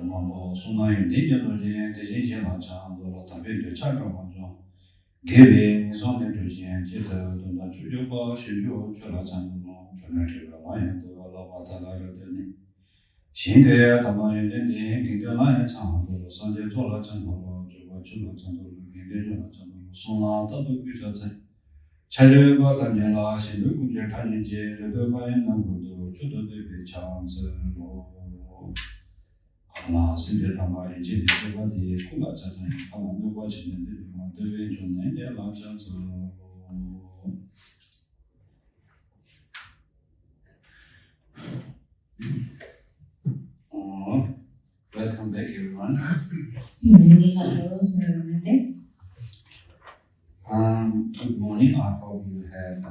mambo sunayu denya dojin dejin jela chan dola tabe de chaka wanjo gebe nizone dojin jeta dona chujo ba shujo chola chan no chona chela layan do la wata la de ne shinge tama yende de gide layan chan do sanje chola chan do chola chola chan do gide chola chan do sona ta do kuja zen chaje ba tamje la shinge kunje tanin je de ba yen na do chudo de be chan se lo 나 신제 담아리 제대 제바디 콜라 자탄 가만도 봐지는데 뭐 대외 좀 내려 라자서 welcome back everyone. Bienvenidos a todos nuevamente. Good morning. I hope you had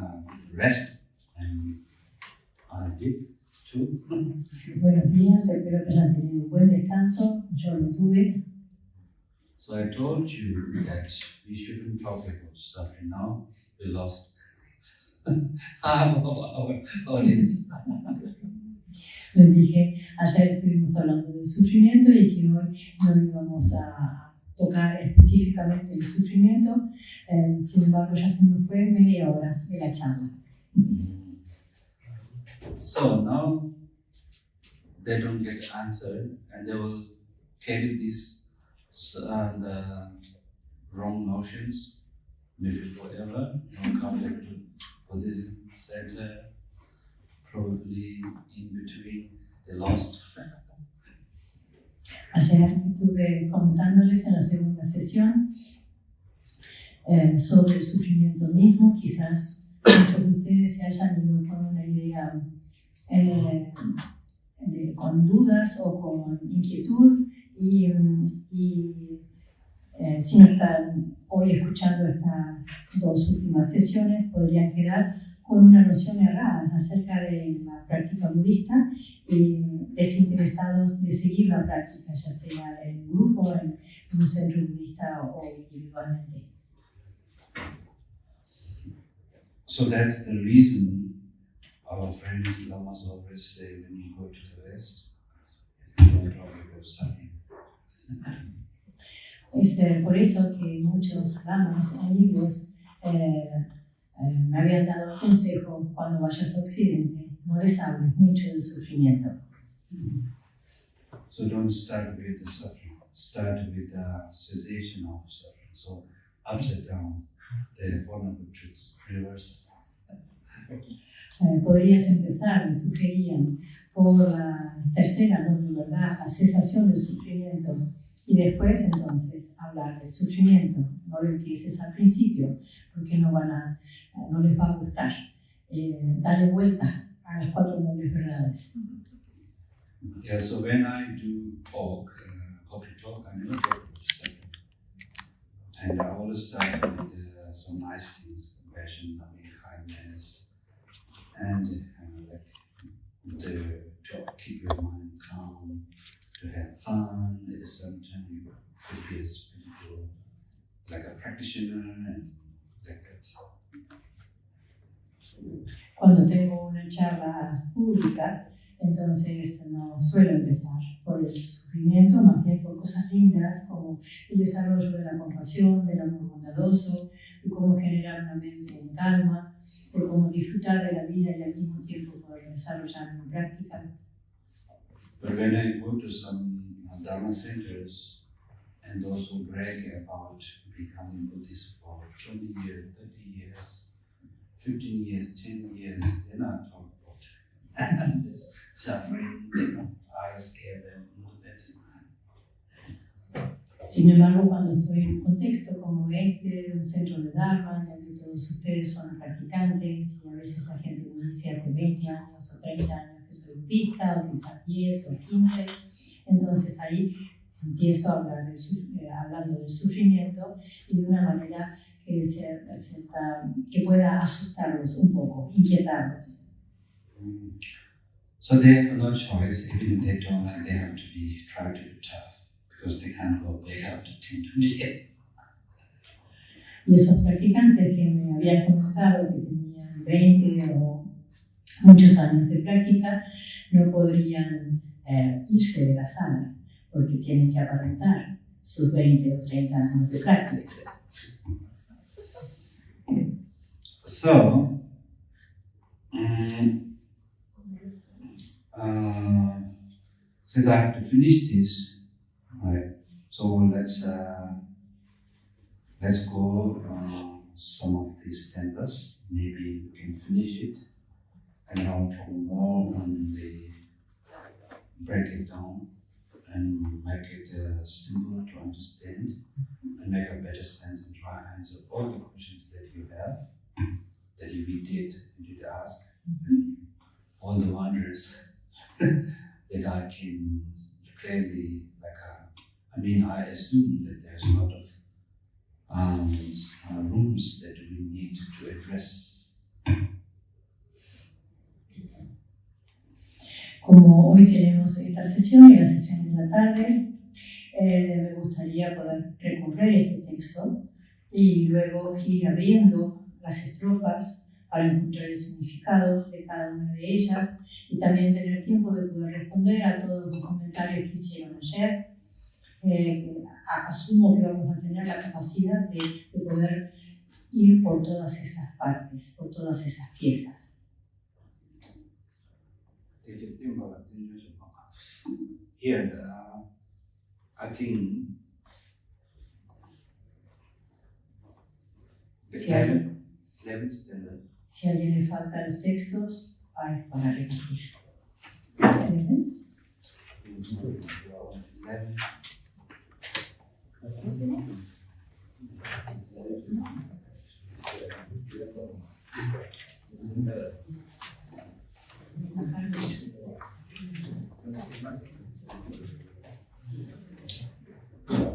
rest and I did too. Buenos días, espero que hayan tenido un buen descanso. Yo lo tuve. So I told you that we shouldn't talk about suffering now. We lost half of our audience. Les dije, ayer estuvimos hablando del sufrimiento y que hoy no íbamos a tocar específicamente el sufrimiento. Sin embargo, ya se nos fue media hora de la charla. So now they don't get answered and they will carry this the wrong notions, maybe forever, and come back to Buddhism center, probably in between they lost. Ayer estuve comentándoles en la segunda sesión sobre el sufrimiento mismo. Quizás muchos de ustedes se hayan ido con una idea con dudas o con inquietud y si no están hoy escuchando estas dos últimas sesiones podrían quedar con una noción errada acerca de la práctica budista y desinteresados de seguir la práctica, ya sea en grupo, en un centro budista o individualmente. So that's the reason our friends lamas always say when you go to the West, don't talk about suffering. Es por eso que muchos lamas, amigos, me habían dado consejo cuando vayas a Occidente, no les hables mucho del sufrimiento. So don't start with the suffering, start with the cessation of suffering. So upside down, the Four Noble Truths, reverse. Podrías empezar, me sugerían, por la tercera noble verdad, la cesación del sufrimiento, y después entonces hablar del sufrimiento. No lo empieces al principio, porque no les va a gustar. Dale vuelta a las cuatro nobles verdades. Yeah, so when I do talk, public talk, I never talk about suffering. And I always start with some nice things, compassion, loving, kindness, and to keep your mind calm, to have fun. At the same time, you could be a spiritual, like a practitioner, and like that. Cuando tengo una charla pública, entonces no suelo empezar por el sufrimiento, más bien por cosas lindas como el desarrollo de la compasión, del amor bondadoso, de cómo generar una mente en calma, de cómo disfrutar de la vida y al mismo tiempo poder desarrollar una práctica. But when I go to some Dharma centers, and those who brag about becoming Buddhist for 20 years, 30 years, 15 years, 10 years, they're not talking about this suffering, I scare them, all that. Sin embargo, cuando estoy en un contexto como este, de un centro de Dharma, en el que todos ustedes son practicantes, y a veces la gente me dice hace 20 años o 30 años que soy budista, o quizás 10 o 15, entonces ahí empiezo a hablar hablando del sufrimiento y de una manera que pueda asustarlos un poco, inquietarlos. So they have no choice, even if they don't like, they have to try to be tough, because they can't go back after 10, 20 years. Y esos practicantes que me habían comentado que tenían 20 o muchos años de práctica no podrían irse de la sala, porque tienen que aparentar sus 20 o 30 años de práctica. So, since I have to finish this, right? So let's go some of these stanzas. Maybe you can finish it, and then I'll talk more on the break it down and make it simpler to understand and make a better sense and try and answer all the questions that you have, that you did ask, and all the wonders that I can clearly, I assume that there's a lot of rooms that we need to address. Como hoy tenemos esta sesión y la sesión de la tarde, me gustaría poder recorrer este texto y luego ir abriendo las estrofas para encontrar el significado de cada una de ellas y también tener tiempo de poder responder a todos los comentarios que hicieron ayer. Asumo que vamos a tener la capacidad de poder ir por todas esas partes, por todas esas piezas. Here, I think the Si a 11th standard. Si a alguien le faltan los textos, hay para repetir. ¿Entienden?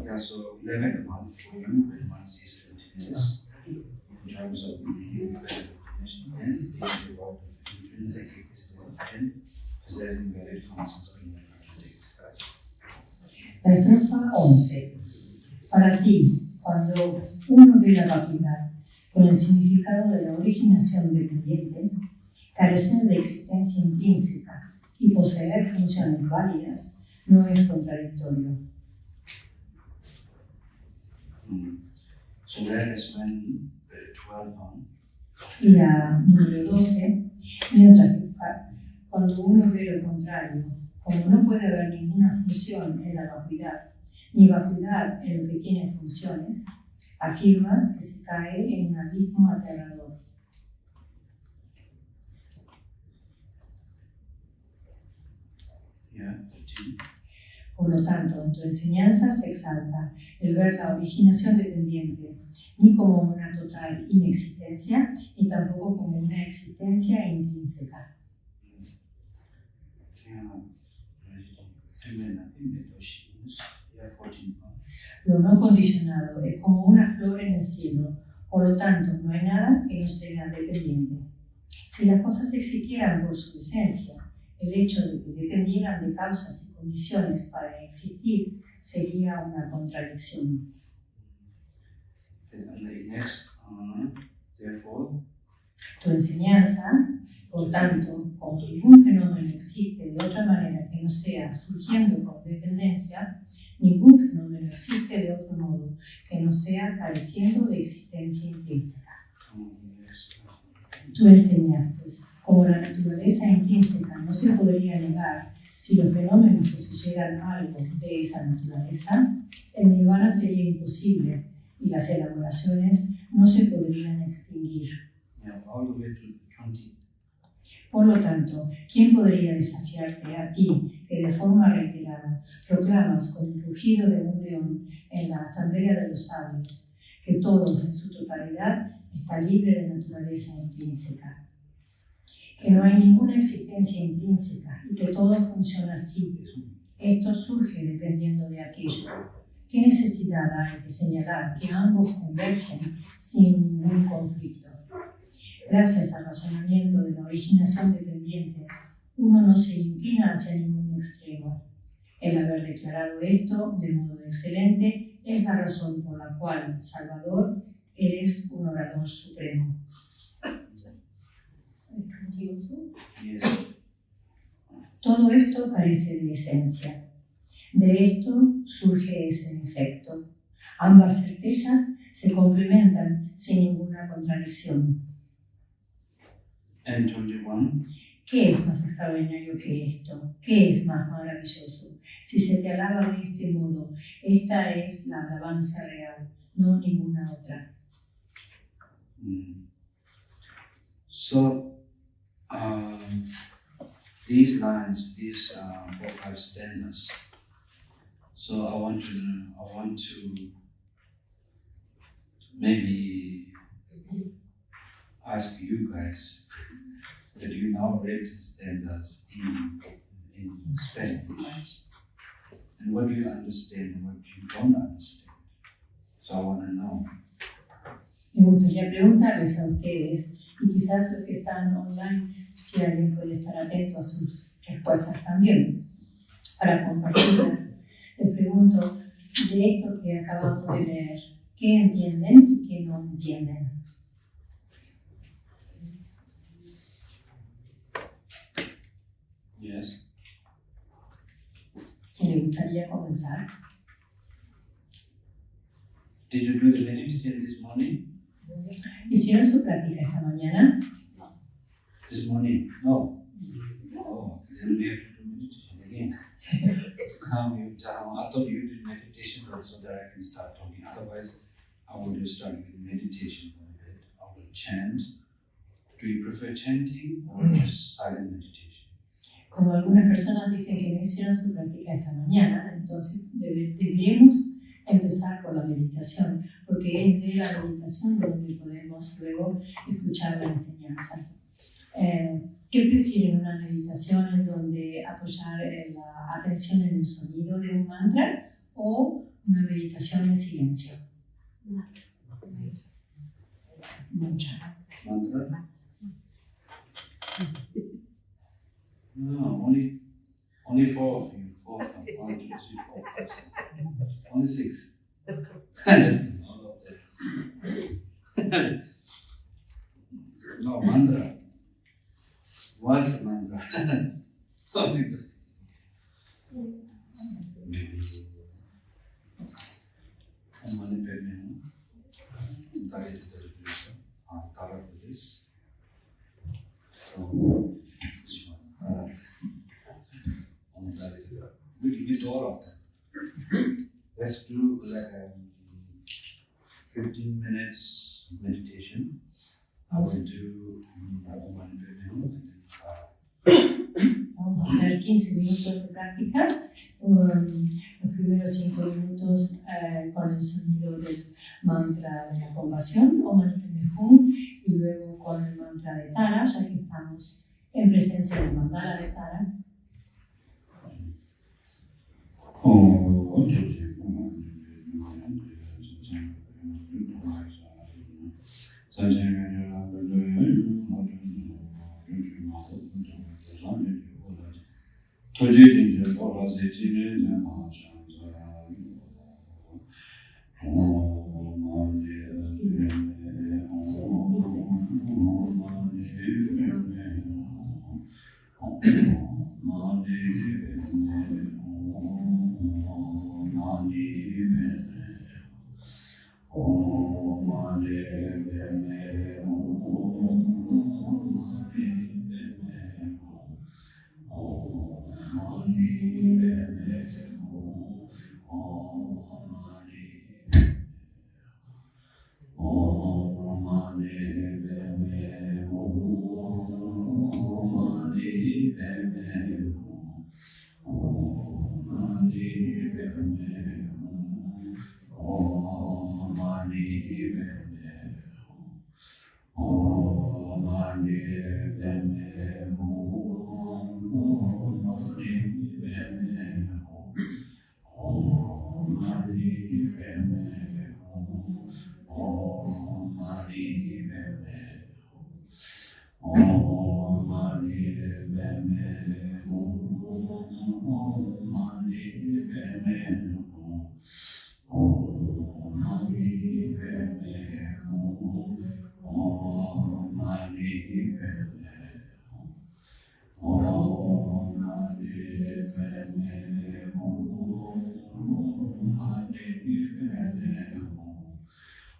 Yeah, so 11 1 for you and 1 is continuous in terms of the definition and the reward of intrinsic existence and possessing valid functions of contradict. La estrofa 11. Para ti, cuando uno ve la vacuidad con el significado de la originación dependiente, carecer de existencia intrínseca y poseer funciones válidas no es contradictorio. So that is when the 12 on. Y la número 12, mientras que cuando uno ve lo contrario, como no puede haber ninguna función en la vacuidad, ni vacuidad en lo que tiene funciones, afirmas que se cae en un abismo aterrador. Yeah, 13. Por lo tanto, en tu enseñanza se exalta el ver la originación dependiente, ni como una total inexistencia, ni tampoco como una existencia intrínseca. Lo no condicionado es como una flor en el cielo, por lo tanto, no hay nada que no sea dependiente. Si las cosas existieran por su esencia, el hecho de que dependieran de causas y condiciones para existir sería una contradicción. Tu enseñanza, por tanto, como ningún fenómeno existe de otra manera que no sea surgiendo por dependencia, ningún fenómeno existe de otro modo que no sea careciendo de existencia intrínseca. Tú enseñaste, como la naturaleza intrínseca no se podría negar si los fenómenos poseyeran algo de esa naturaleza, el nirvana sería imposible y las elaboraciones no se podrían extinguir. Por lo tanto, ¿quién podría desafiarte a ti que de forma reiterada proclamas con el rugido de un león en la asamblea de los sabios que todo en su totalidad está libre de naturaleza intrínseca? Que no hay ninguna existencia intrínseca y que todo funciona así. Esto surge dependiendo de aquello. ¿Qué necesidad hay de señalar que ambos convergen sin ningún conflicto? Gracias al razonamiento de la originación dependiente, uno no se inclina hacia ningún extremo. El haber declarado esto de modo excelente es la razón por la cual, Salvador, eres un orador supremo. Todo esto carece de esencia. De esto surge ese efecto. Ambas certezas se complementan sin ninguna contradicción. And 21. ¿Qué es más extraordinario que esto? ¿Qué es más maravilloso? Si se te alaba de este modo, esta es la alabanza real, no ninguna otra. So, these lines, these 4 or 5 stanzas. So I want to maybe ask you guys that you now read the stanzas in Spanish, and what do you understand and what you don't understand. So I want to know. Me gustaría preguntarles a ustedes, y quizás los que están online, si alguien puede estar atento a sus respuestas también, para compartirlas. Les pregunto, de esto que acabamos de leer, ¿qué entienden y qué no entienden? Yes. ¿Le gustaría comenzar? Did you do the meditation this morning? ¿Hicieron su práctica esta mañana? This morning? No. Oh, then we have to do meditation again. Calm you down. I thought you did meditation so that I can start talking. Otherwise, I would have started with meditation a bit. I would chant. Do you prefer chanting or just silent meditation? Como algunas personas dicen que no hicieron su práctica esta mañana, entonces deberíamos empezar por la meditación, porque es de la meditación donde podemos luego escuchar la enseñanza. ¿Qué prefieren? ¿Una meditación en donde apoyar la atención en el sonido de un mantra o una meditación en silencio? Mantra. Mantra? No, only 4 of you. 4 of them. 1, 2, 3, 4, 5, 6. Only 6. Listen, all of that. No, mantra. What mantra? Only this. Maybe. Mani Padme Hum. Tari Tari Tara Buddhist. So, this one. We do all of them. Let's do like 15 minutes meditation. I will do Mani Padme Hum and then Vamos a hacer 15 minutos de práctica, los primeros 5 minutos con el sonido del mantra de la compasión o Mani Padme Hum, y luego con el mantra de Tara, ya que estamos en presencia del mandala de Tara.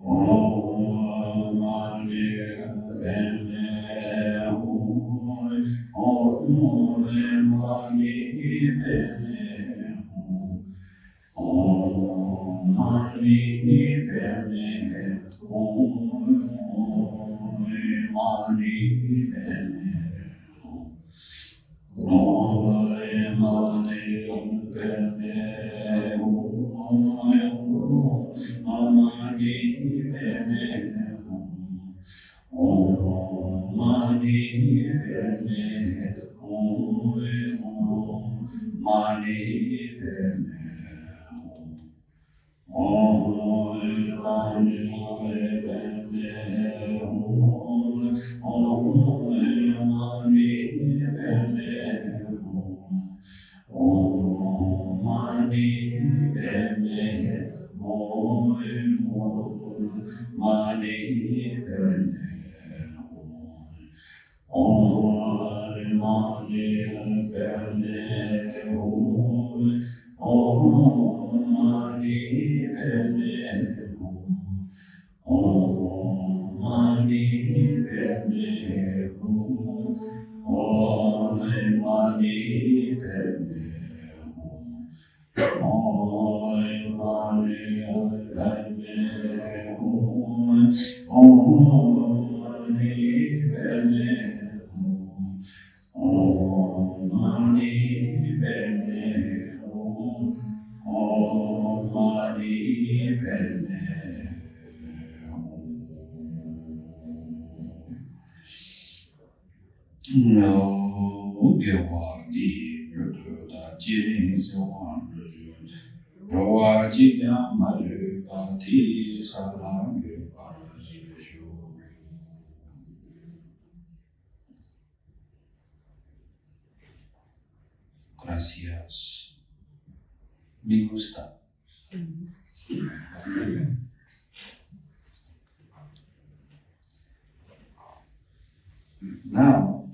Om Mani Padme Hum. Om Mani Padme Hum. Om Mani Padme Hum. Om Mani Padme Hum. Om Mani Padme No Gyewa Di Pruta Jirin Sewan Rawa Jidya Maru Pati Salam Gyewa Jishu. Gracias. Me gusta. Now,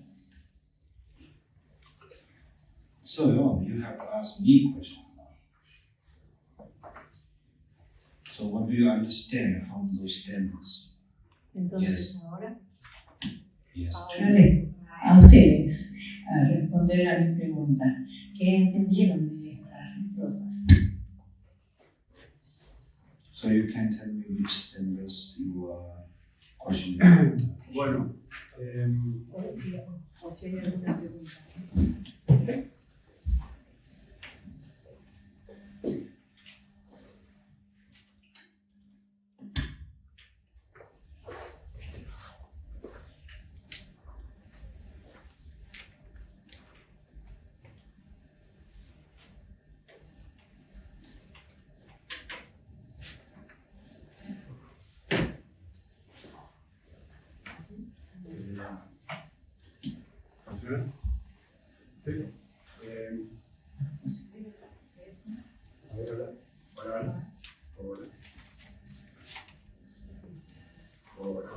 so you have to ask me questions now. So what do you understand from those statements? Entonces, Yes. ahora, Yes. a ustedes, a responder a mi pregunta, ¿qué entendieron de estas estrofas? So you can tell me which statements you are questioning. Bueno, O si hay alguna pregunta. ¿funciona? Sí. A ver, habla. Hola, hola. Hola. Hola.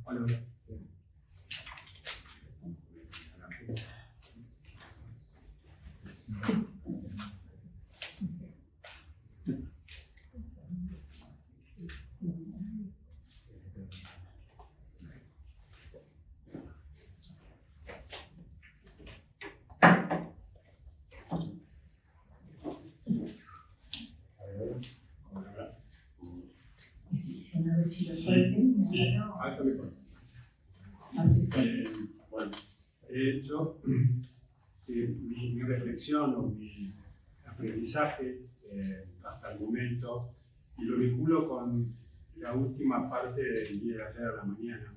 Hola, hola. Si no decirlo fuerte, Sí, alto mejor. Bueno, yo, mi reflexión o mi aprendizaje hasta el momento, y lo vinculo con la última parte del día de ayer a la mañana,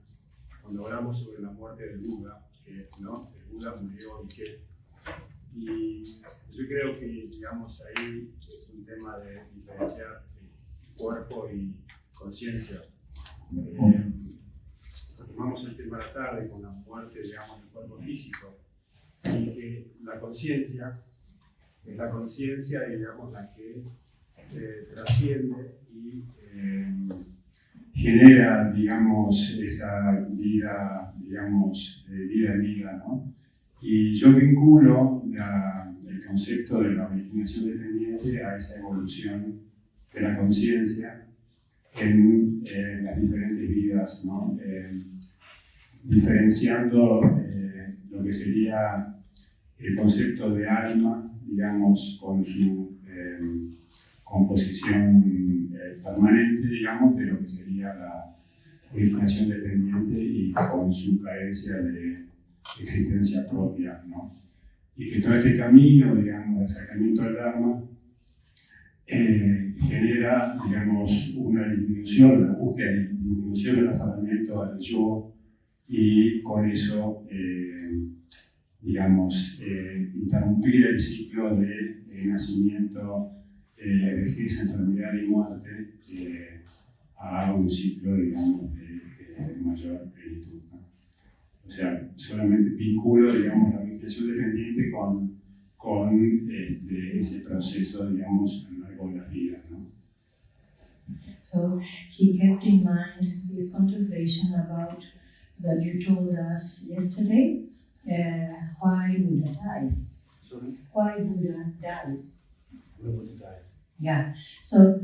cuando hablamos sobre la muerte del Buda, que ¿no? El Buda murió y yo creo que, digamos, ahí es un tema de diferenciar cuerpo y conciencia. Tomamos el tema de la tarde con la muerte, digamos, del cuerpo físico, y que la conciencia es la conciencia, digamos, la que trasciende y genera, digamos, esa vida, digamos, de vida en vida, ¿no? Y yo vinculo el concepto de la originación dependiente a esa evolución de la conciencia en las diferentes vidas, ¿no? Diferenciando lo que sería el concepto de alma, digamos, con su composición permanente, digamos, de lo que sería la originación dependiente y con su carencia de existencia propia, ¿no? Y que todo este camino, digamos, de acercamiento al Dharma genera, digamos, una disminución, una búsqueda de disminución del afamamiento al yo, y con eso, digamos, interrumpir el ciclo de nacimiento, vejez, enfermedad y muerte a un ciclo, digamos, de mayor plenitud, ¿no? O sea, solamente vinculo, digamos, la originación dependiente con ese proceso, digamos, a lo largo de las vidas, ¿no? So he kept in mind this contemplation about that you told us yesterday, why Buddha died. Sorry? Why Buddha died. Why Buddha died? Yeah. So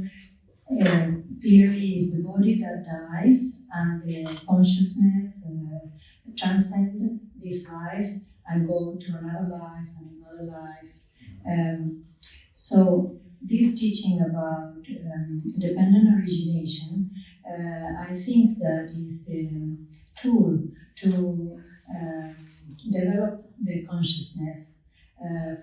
clearly it's the body that dies and the consciousness transcend this life and go to another life and another life. So this teaching about dependent origination, I think that is the tool to develop the consciousness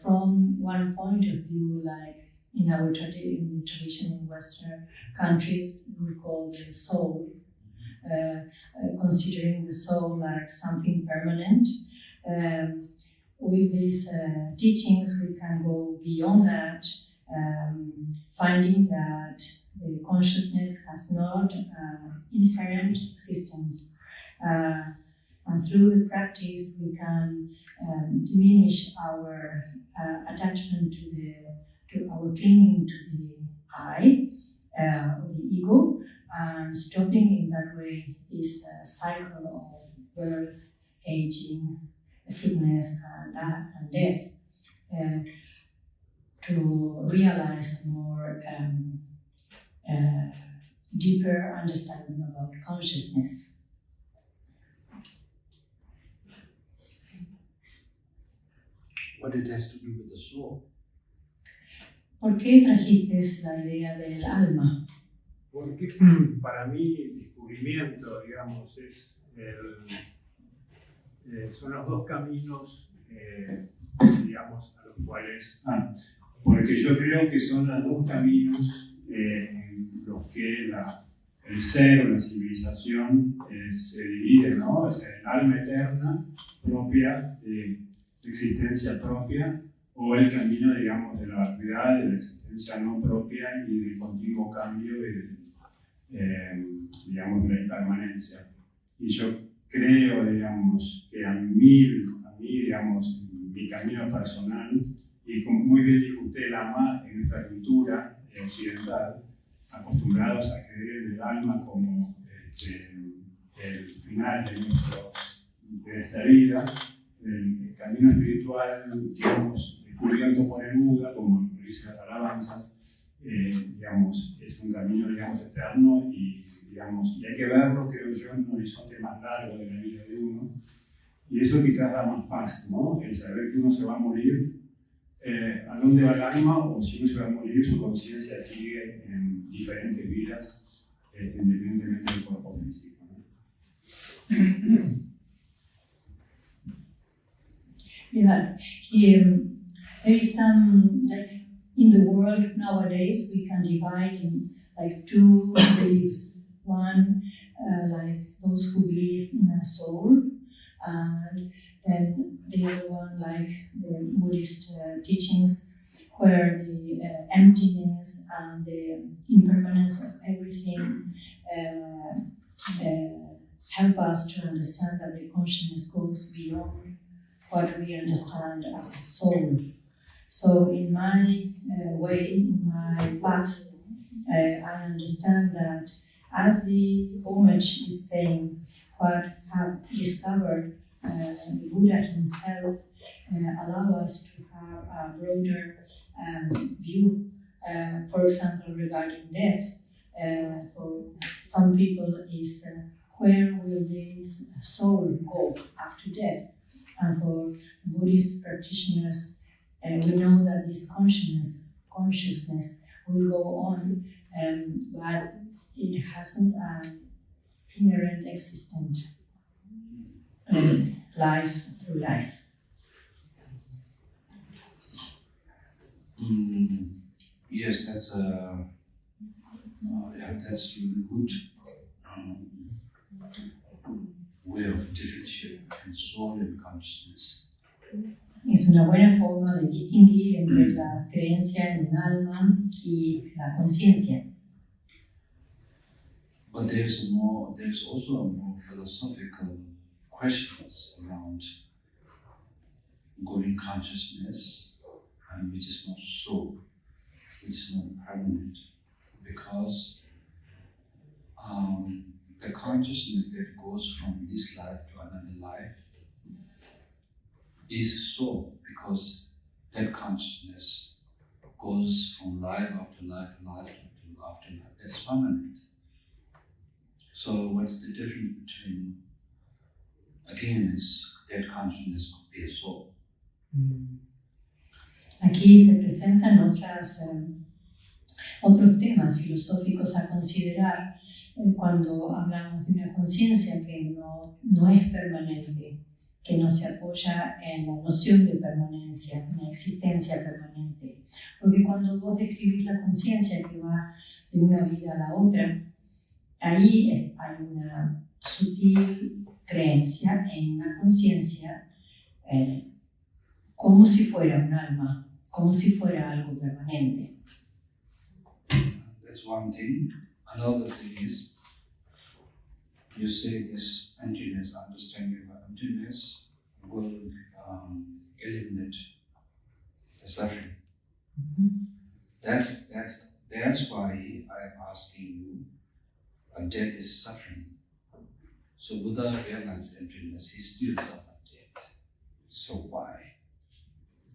from one point of view, like in our tradition in Western countries, we call the soul, considering the soul like something permanent. With these teachings, we can go beyond that, finding that the consciousness has not inherent existence. And through the practice, we can diminish our attachment to our clinging to the I, or the ego, and stopping in that way this cycle of birth, aging, sickness, and death, to realize a more deeper understanding about consciousness. What it has to do with the soul? ¿Por qué trajiste la idea del alma? Porque para mí el descubrimiento, digamos, son los dos caminos, digamos, a los cuales... porque yo creo que son los dos caminos en los que el ser o la civilización se divide, ¿no? O sea, el alma eterna propia de existencia propia, o el camino, digamos, de la vacuidad, de la existencia no propia y del continuo cambio y digamos, de la impermanencia. Y yo creo, digamos, que a mí, digamos, mi camino personal, y como muy bien dijo usted, Lama, en nuestra cultura occidental, acostumbrados a creer en el alma como el final de nuestra vida, el camino espiritual, digamos, cubierto por el Buda, como dicen las alabanzas, digamos, es un camino, digamos, eterno y, digamos, y hay que verlo, creo yo, en un horizonte más largo de la vida de uno. Y eso quizás da más paz, ¿no? El saber que uno se va a morir, a dónde va el alma, o si uno se va a morir, su conciencia sigue en diferentes vidas, independientemente del cuerpo físico, ¿no? Yeah, there is some, like in the world nowadays, we can divide in like two beliefs. One, like those who believe in a soul, and then the other one, like the Buddhist teachings, where the emptiness and the impermanence of everything help us to understand that the consciousness goes beyond what we understand as a soul. So in my way, in my path, I understand that as the homage is saying, what have discovered the Buddha himself, a broader view, for example, regarding death. For some people is where will this soul go after death? And for Buddhist practitioners, we know that this consciousness will go on, but it hasn't an inherent existent life through life. Yes, that's really good way of differentiating between soul and consciousness. Es una buena forma de distinguir entre la creencia en un alma y la conciencia. But there's also a more philosophical questions around going consciousness, and which is not soul, which is not permanent, because the consciousness that goes from this life to another life is soul, because that consciousness goes from life after life, life after life. That's permanent. So what's the difference between, again, is that consciousness could be a soul. Aquí se presentan otros temas filosóficos a considerar cuando hablamos de una conciencia que no es permanente, que no se apoya en la noción de permanencia, una existencia permanente. Porque cuando vos describís la conciencia que va de una vida a la otra, ahí hay una sutil creencia en una conciencia como si fuera un alma, como si fuera algo permanente. That's one thing. Another thing is, you say this emptiness, understanding of emptiness will eliminate the suffering. That's why I'm asking you, death is suffering. So Buddha realized emptiness, he still suffered death. So why?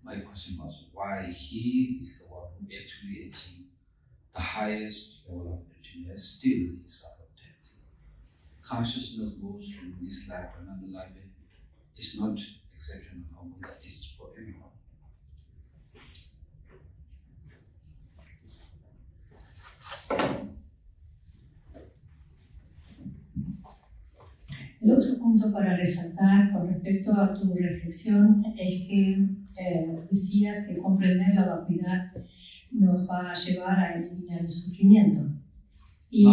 My question was, why he is the one who actually achieved the highest level of emptiness, still he suffered death. Consciousness goes from this life to another life. It's not exceptional for Buddha, it's for everyone. El otro punto para resaltar con respecto a tu reflexión es que decías que comprender la vacuidad nos va a llevar a eliminar el sufrimiento. Y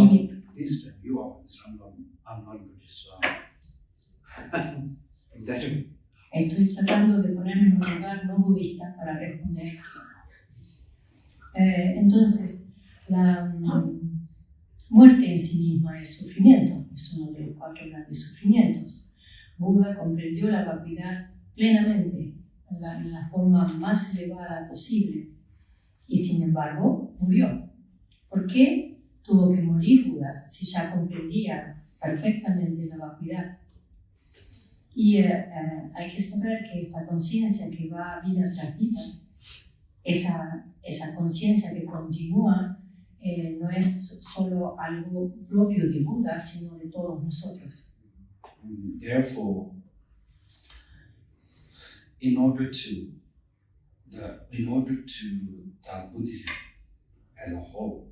This time, you are this, I'm not Buddhist, so estoy tratando de ponerme en un lugar no budista para responder. Entonces, la muerte en sí misma es sufrimiento, es uno de los 4 grandes sufrimientos. Buda comprendió la vacuidad plenamente, en la forma más elevada posible, y sin embargo murió. ¿Por qué tuvo que morir Buda si ya comprendía perfectamente la vacuidad? Y hay que saber que esta conciencia que va vida tras vida, esa conciencia que continúa, no es solo algo propio de Buda, sino de todos nosotros. Therefore, in order to Buddhism as a whole,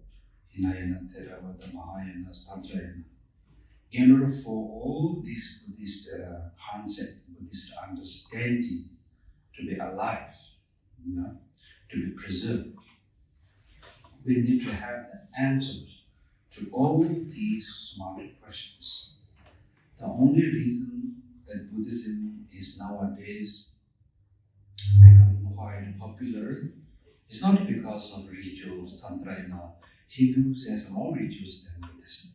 Hinayana, Theravada, Mahayana, Tantrayana, in order for all these Buddhist concepts, Buddhist understanding to be alive, to be preserved, we need to have the answers to all these smart questions. The only reason that Buddhism is nowadays become quite popular is not because of rituals, Tantrayana. Hindus has more rituals than Buddhism.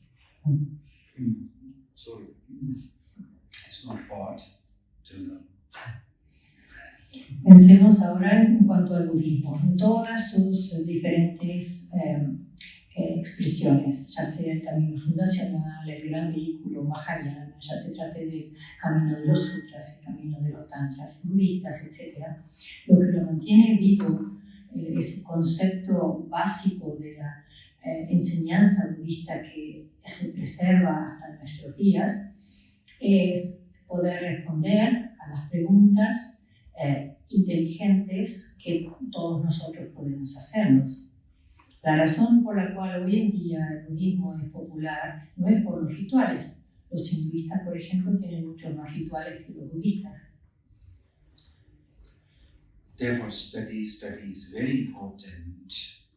So it's not fault to them. Pensemos ahora en cuanto al budismo, en todas sus diferentes expresiones, ya sea el camino fundacional, el gran vehículo mahayana, ya se trate del camino de los sutras, el camino de los tantras budistas, etc. Lo que lo mantiene vivo, ese concepto básico de la enseñanza budista que se preserva hasta nuestros días, es poder responder a las preguntas inteligentes que todos nosotros podemos hacernos. La razón por la cual hoy en día el budismo es popular no es por los rituales. Los hinduistas, por ejemplo, tienen muchos más rituales que los budistas. Therefore, study is very important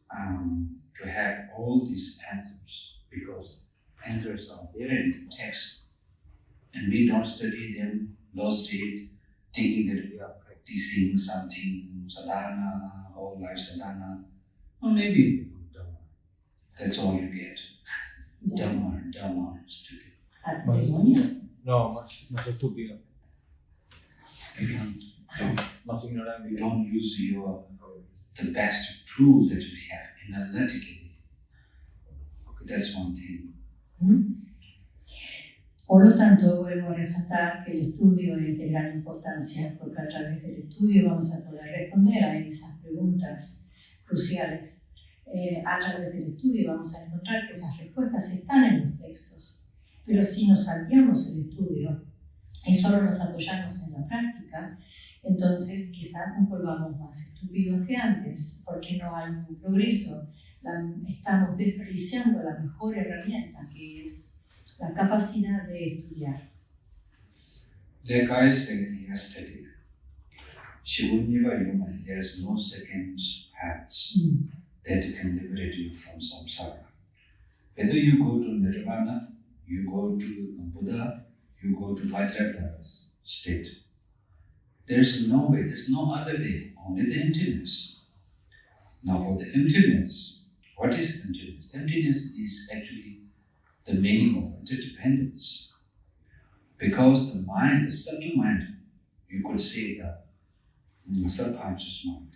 to have all these answers, because answers are there in the text, and we don't study them, lost it, thinking that we are practicing something, sadhana, whole life sadhana, or maybe Dhamma. That's all you get. Dhamma, stupid. No, más estúpido. Más You ignorante. don't use the best tool that we have analytically. Okay, that's one thing. Por lo tanto, vuelvo a resaltar que el estudio es de gran importancia, porque a través del estudio vamos a poder responder a esas preguntas cruciales. A través del estudio vamos a encontrar que esas respuestas están en los textos. Pero si nos salteamos el estudio y solo nos apoyamos en la práctica, entonces quizás nos volvamos más estúpidos que antes, porque no hay un progreso. Estamos desperdiciando la mejor herramienta, que es la capacidad de estudiar. Like I said yesterday, Shivunyeva Yuma, there's no second paths that can liberate you from samsara. Whether you go to Nirvana, you go to Buddha, you go to Vajradhara's state. There's no way, there's no other way, only the emptiness. Now for the emptiness, what is emptiness? Emptiness is actually the meaning of interdependence. Because the mind, the subtle mind, you could say the subconscious mind,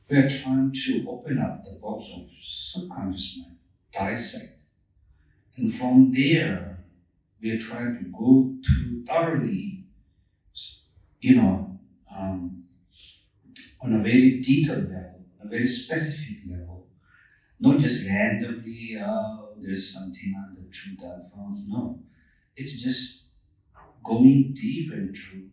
we are trying to open up the box of subconscious mind, dissect. And from there, we are trying to go to thoroughly, on a very detailed level, a very specific level, not just randomly, there's something on the truth I found. No, it's just going deep into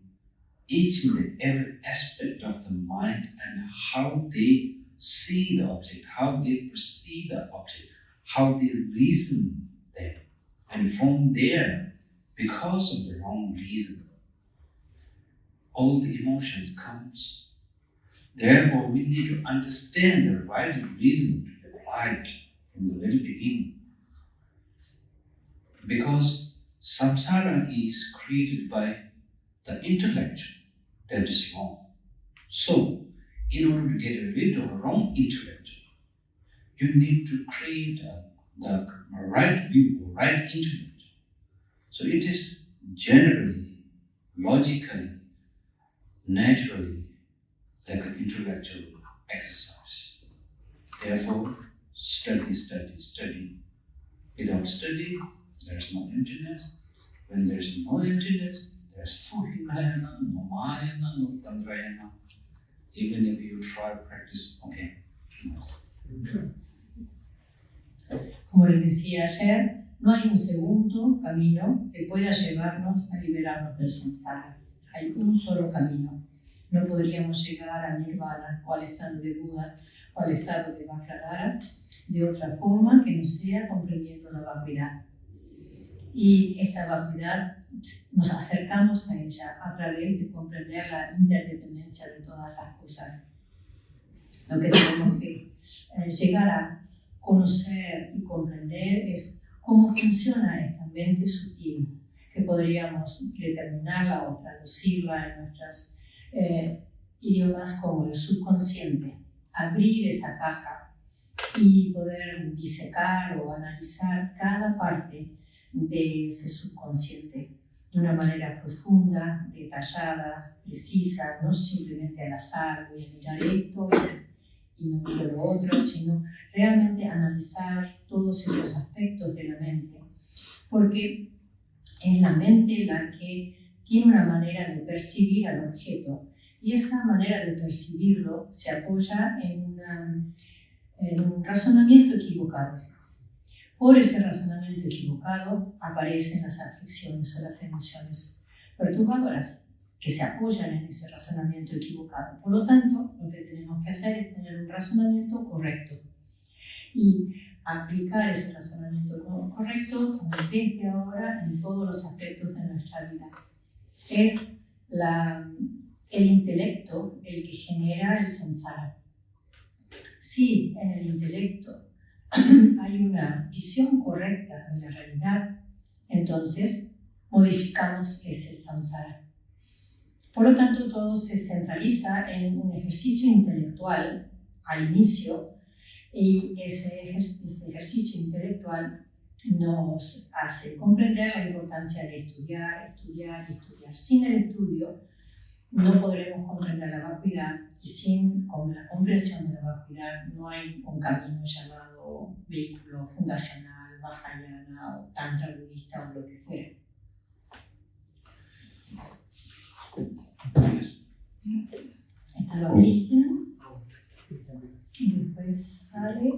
each and every aspect of the mind and how they see the object, how they perceive the object, how they reason there. And from there, because of the wrong reason, all the emotion comes. Therefore, we need to understand the right reason to be applied from the very beginning. Because samsara is created by the intellect that is wrong. So, in order to get rid of wrong intellect, you need to create the right view, right intellect. So it is generally, logically, naturally, like an intellectual exercise. Therefore, study. Without study, there's no emptiness. When there's no emptiness, there's no Hinayana, no Mahayana, no Tantrayana. Even if you try practice, okay. Como les decía ayer, no hay un segundo camino que pueda llevarnos a liberarnos del samsara. Hay un solo camino. No podríamos llegar a Nirvana o al estado de Buda o al estado de Vajradhara de otra forma que no sea comprendiendo la vacuidad. Y esta vacuidad nos acercamos a ella a través de comprender la interdependencia de todas las cosas. Lo que tenemos que llegar a conocer y comprender es cómo funciona esta mente sutil, que podríamos determinarla o traducirla en nuestros idiomas como el subconsciente. Abrir esa caja y poder disecar o analizar cada parte de ese subconsciente de una manera profunda, detallada, precisa, no simplemente al azar, voy a mirar esto y no miro lo otro, sino realmente analizar todos esos aspectos de la mente, porque es la mente la que tiene una manera de percibir al objeto, y esa manera de percibirlo se apoya en un razonamiento equivocado. Por ese razonamiento equivocado aparecen las aflicciones o las emociones perturbadoras que se apoyan en ese razonamiento equivocado. Por lo tanto, lo que tenemos que hacer es tener un razonamiento correcto y aplicar ese razonamiento correcto desde ahora en todos los aspectos de nuestra vida. Es el intelecto el que genera el samsara. Si en el intelecto hay una visión correcta de la realidad, entonces modificamos ese samsara. Por lo tanto, todo se centraliza en un ejercicio intelectual al inicio, y ese ejercicio intelectual nos hace comprender la importancia de estudiar, estudiar, estudiar. Sin el estudio no podremos comprender la vacuidad, y sin la comprensión de la vacuidad no hay un camino llamado vehículo fundacional, Mahayana o Tantra budista o lo que fuera. Está lo Cristian, y después Ale,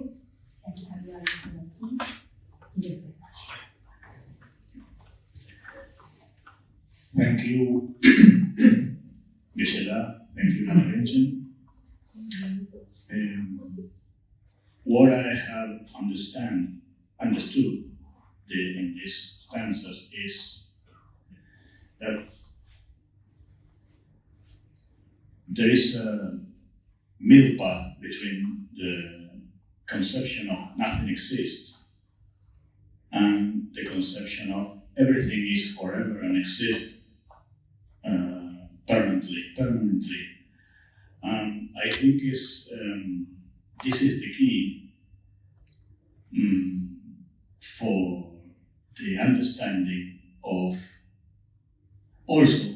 aquí arriba aquí, y después Thank you, Gisela. Thank you, Narendran. What I have understood in these stanzas is that there is a middle path between the conception of nothing exists and the conception of everything is forever and exists permanently. I think this is the key for the understanding of also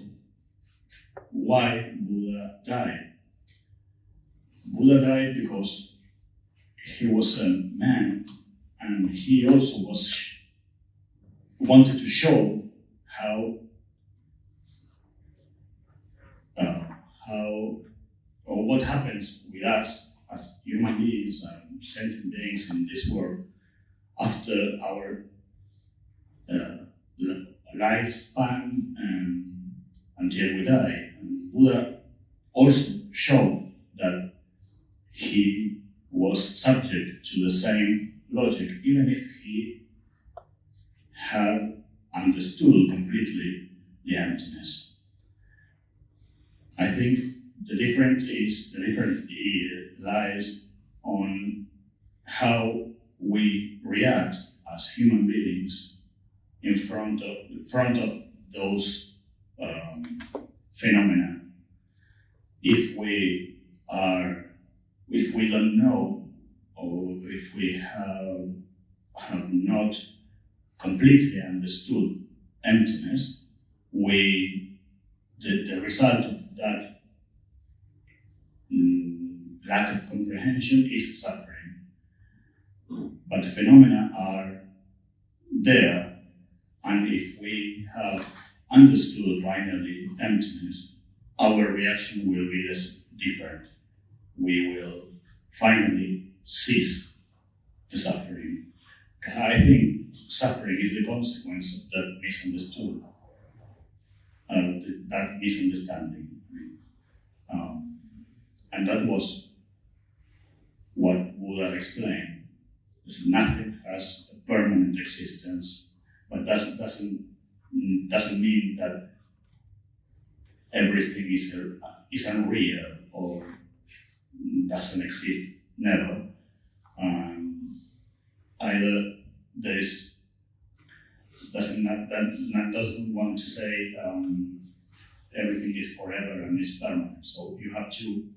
why Buddha died. Buddha died because he was a man, and he also wanted to show how or what happens with us as human beings and sentient beings in this world after our lifespan and until we die. And Buddha also showed that he was subject to the same logic, even if he had understood completely the emptiness. I think the difference lies on how we react as human beings in front of those phenomena. If we don't know, or if we have not completely understood emptiness, the result of that lack of comprehension is suffering. But the phenomena are there, and if we have understood finally emptiness, our reaction will be different. We will finally cease the suffering. I think suffering is the consequence of that misunderstanding. And that was what Buddha explained. Nothing has a permanent existence, but that doesn't mean that everything is unreal or doesn't exist. Never. Either there is doesn't want to say everything is forever and is permanent. So you have to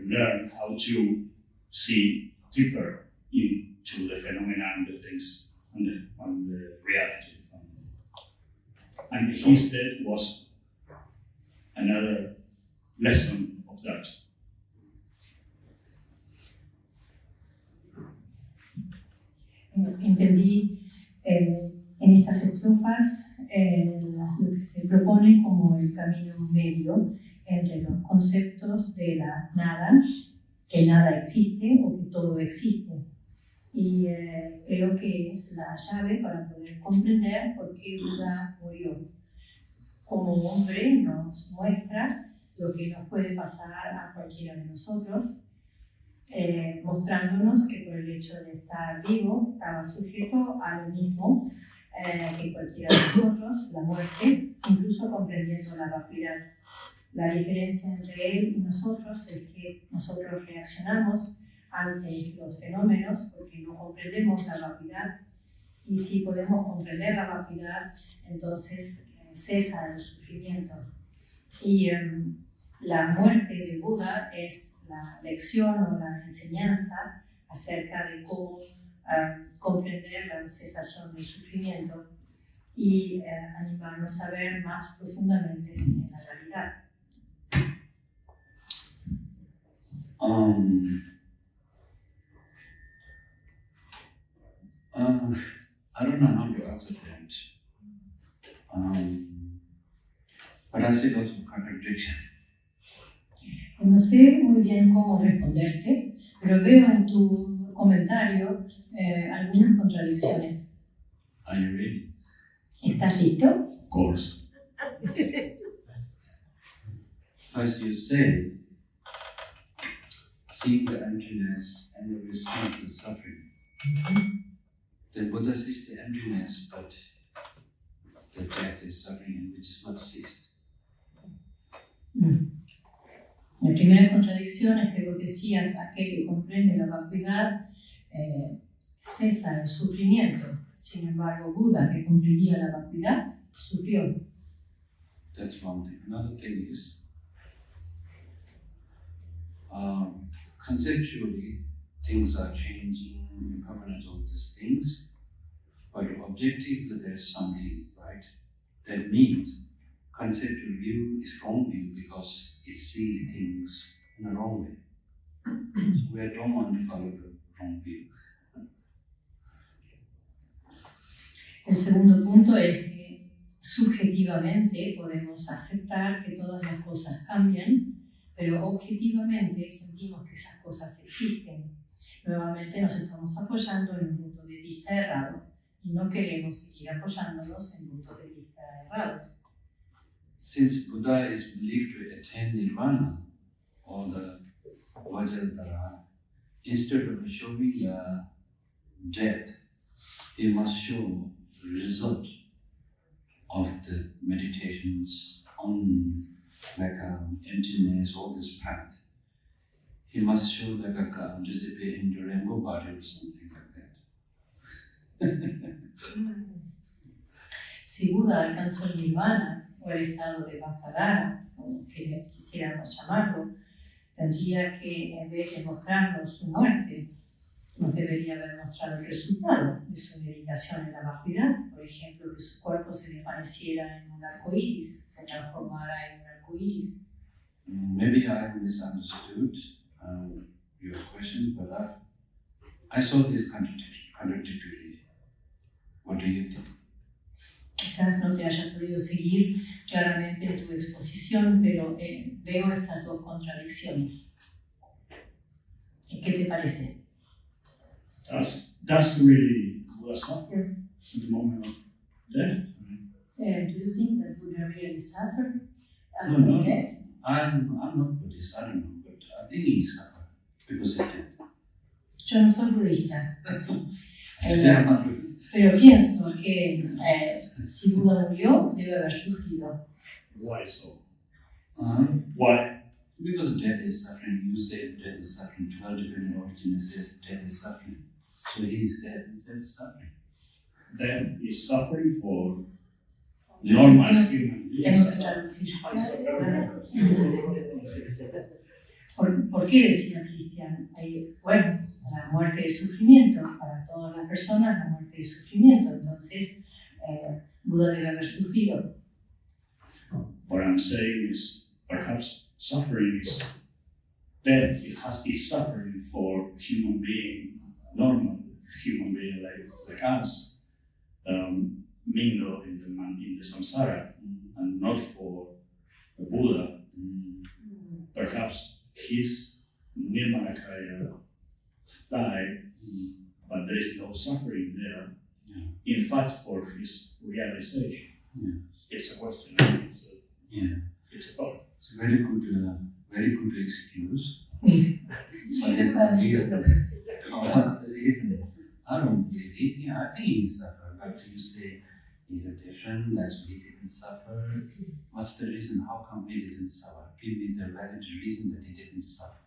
learn how to see deeper into the phenomena and the things and the reality. And his death was another lesson of that. entendí en estas estrofas lo que se propone como el camino medio entre los conceptos de la nada, que nada existe o que todo existe. Y creo que es la llave para poder comprender por qué Buda murió. Como hombre nos muestra lo que nos puede pasar a cualquiera de nosotros, mostrándonos que por el hecho de estar vivo estaba sujeto a lo mismo que cualquiera de nosotros, la muerte, incluso comprendiendo la vacuidad. La diferencia entre él y nosotros es que nosotros reaccionamos ante los fenómenos porque no comprendemos la vacuidad, y si podemos comprender la vacuidad, entonces cesa el sufrimiento. Y la muerte de Buda es la lección o la enseñanza acerca de cómo comprender la cesación del sufrimiento y animarnos a ver más profundamente en la realidad. I don't know how to answer that. But I see lots of contradiction. No sé muy bien cómo responderte, pero veo en tu comentario algunas contradicciones. Are you ready? ¿Estás listo? Of course. First you say, seeing the emptiness and you receive the suffering. Then Buddha sees the emptiness, but the death is suffering which is not ceased. La primera contradicción es que vos decías, aquel que comprende la vacuidad cesa el sufrimiento. Sin embargo, Buda, que comprendía la vacuidad, sufrió. That's one thing. Another thing is, conceptually, things are changing, impermanence of these things, but objectively there's something, right? That means conceptual view is wrong view because it sees things in a wrong way. So we don't want to follow the wrong view. El segundo punto es que subjetivamente podemos aceptar que todas las cosas cambian, pero objetivamente sentimos que esas cosas existen. Nuevamente nos estamos apoyando en un punto de vista errado y no queremos seguir apoyándonos en puntos de vista errados. Since Buddha is believed to attain nirvana or the Vajradhara, instead of showing the death, he must show the result of the meditations on like emptiness, all this path. He must show like a disappear into rainbow body or something like that. Si Buda alcanzó el nirvana o el estado de Vajradhara, como que quisiéramos llamarlo, tendría que, en vez de mostrarnos su muerte, nos debería haber mostrado el resultado de su meditación en la vacuidad. Por ejemplo, que su cuerpo se desvaneciera en un arco iris, se transformara en un arco iris. Maybe I misunderstood your question, but I saw this contradictory. What do you think? Quizás no te haya podido seguir claramente en tu exposición, pero veo estas dos contradicciones. ¿Qué te parece? Does really Buddha suffer at the moment of death? Do you think that Buddha really suffered at No. death? I'm not Buddhist, I don't know, but I think he suffered because he did. Yo no soy budista, I'm not Buddhist. pero pienso que si Buda murió, debe haber sufrido. Why so? Uh-huh. Why? Because death is suffering. You say death is suffering. 12 different origins says death is suffering. So he is dead. Death is suffering. Death is suffering for normal human Tengo que beings. traducir. ¿Por qué decía Cristian? Bueno, la muerte es sufrimiento. Para todas las personas la muerte es sufrimiento. Entonces, Buda debe haber sufrido. What I'm saying is perhaps suffering is death. It has to be suffering for human being, normal human being like us mingle in the samsara and not for the Buddha. Perhaps his Nirmanakaya died, but there is no suffering there. Yeah. In fact, for his realization, it's a question. It's a thought. It's a very good excuse. But there's no reason. What's the reason? I don't believe it. Yeah, I think he suffered. But you say, is it different? That's we didn't suffer. What's the reason? How come we didn't suffer? Give me the valid reason that he didn't suffer.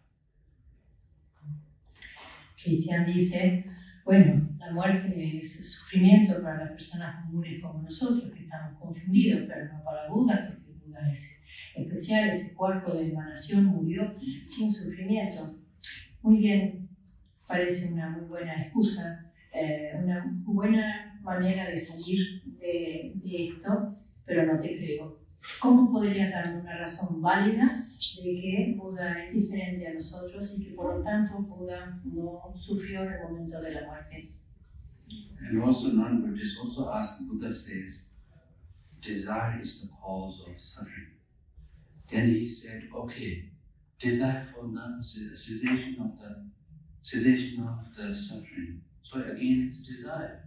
Cristian dice, bueno, la muerte es sufrimiento para las personas comunes como nosotros, que estamos confundidos, pero no para Buda, porque Buda es especial, ese cuerpo de emanación murió sin sufrimiento. Muy bien, parece una muy buena excusa, una buena manera de salir de esto, pero no te creo. ¿Cómo podrías darme una razón válida de que Buda es diferente a nosotros y que por lo tanto Buda no sufrió en el momento de la muerte? And also non-Buddhists also ask, Buddha says, desire is the cause of suffering. Then he said, okay, desire for cessation of the suffering. So again it's desire.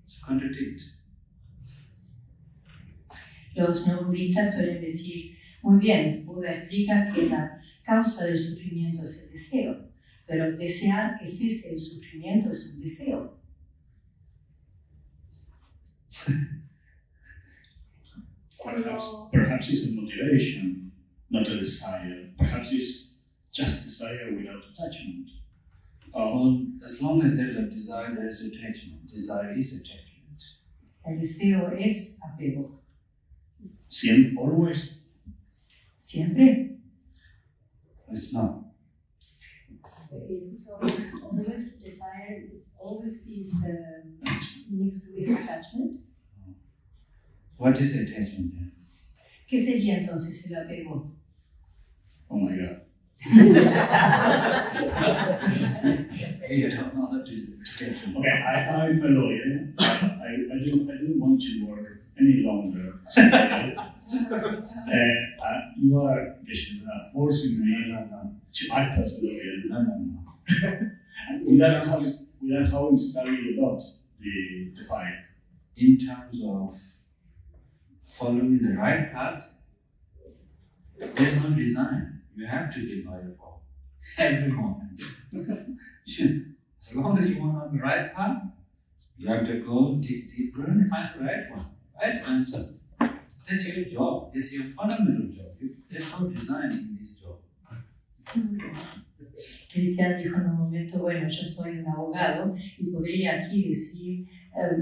It's contradict. Los no budistas suelen decir, muy bien, Buda explica que la causa del sufrimiento es el deseo, pero desear que cese el sufrimiento es un deseo. Perhaps it's a motivation, not a desire. Perhaps it's just desire without attachment. Well, as long as there's a desire, there is attachment. Desire is attachment. El deseo es apego. Always. ¿Siempre? It's not. So always desire always is mixed with attachment. What is attachment then? ¿Qué sería entonces el apego? Oh my God. You don't know what is attachment. Okay, I'm a lawyer. I didn't want to work any longer. You are forcing me to act as a lawyer. No. without having studied a lot the fight. In terms of following the right path, there's no design. You have to be lawyer for every moment. As long as you want on the right path, you have to go dig deeper and find the right one, right answer. That's your job. It's your fundamental job. There's no design in this job. Cristian dijo en un momento, bueno, yo soy un abogado y podría aquí decir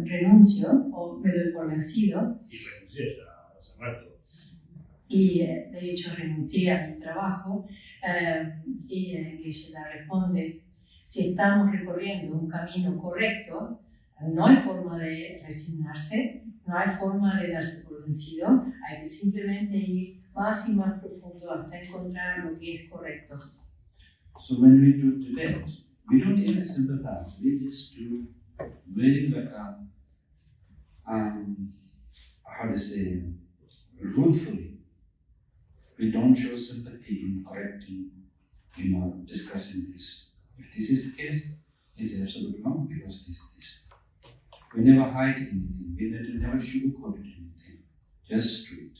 renuncio o me doy por vencido. Y renuncié ya hace rato. Y de hecho renuncié a mi trabajo y Geshe-la responde, si estamos recorriendo un camino correcto, no hay forma de resignarse, no hay forma de darse por vencido, hay que simplemente ir más y más profundo hasta encontrar lo que es correcto. So when we do Tibet, we don't even sympathize. We just do very like how to say, ruthfully. We don't show sympathy in correcting, discussing this. If this is the case, it's absolutely wrong because this. We never hide anything. We never sugarcoat anything. Just straight.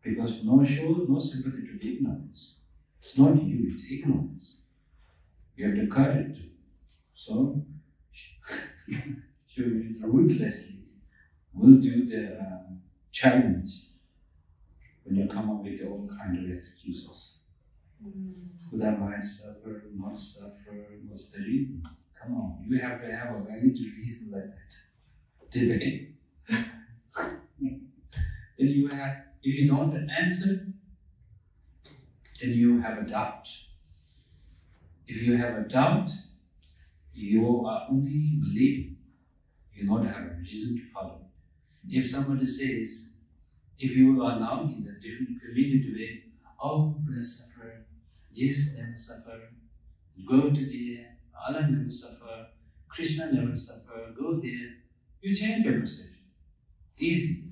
Because no sympathy to the ignorance. It's not you, it's ignorance. You have to cut it. So, ruthlessly, we'll do the challenge when you come up with all kind of excuses. Buddha might suffer, not suffer, what's the reason? Come on, you have to have a valid reason like that. Debate. Then you have, if you don't answer, then you have a doubt. If you have a doubt, you are only believing. You don't have a reason to follow. If somebody says, if you are now in a different community way, oh, Buddha suffered, Jesus never suffered, go to the Allah never suffered, Krishna never suffered, go there, you change your perception. Easy.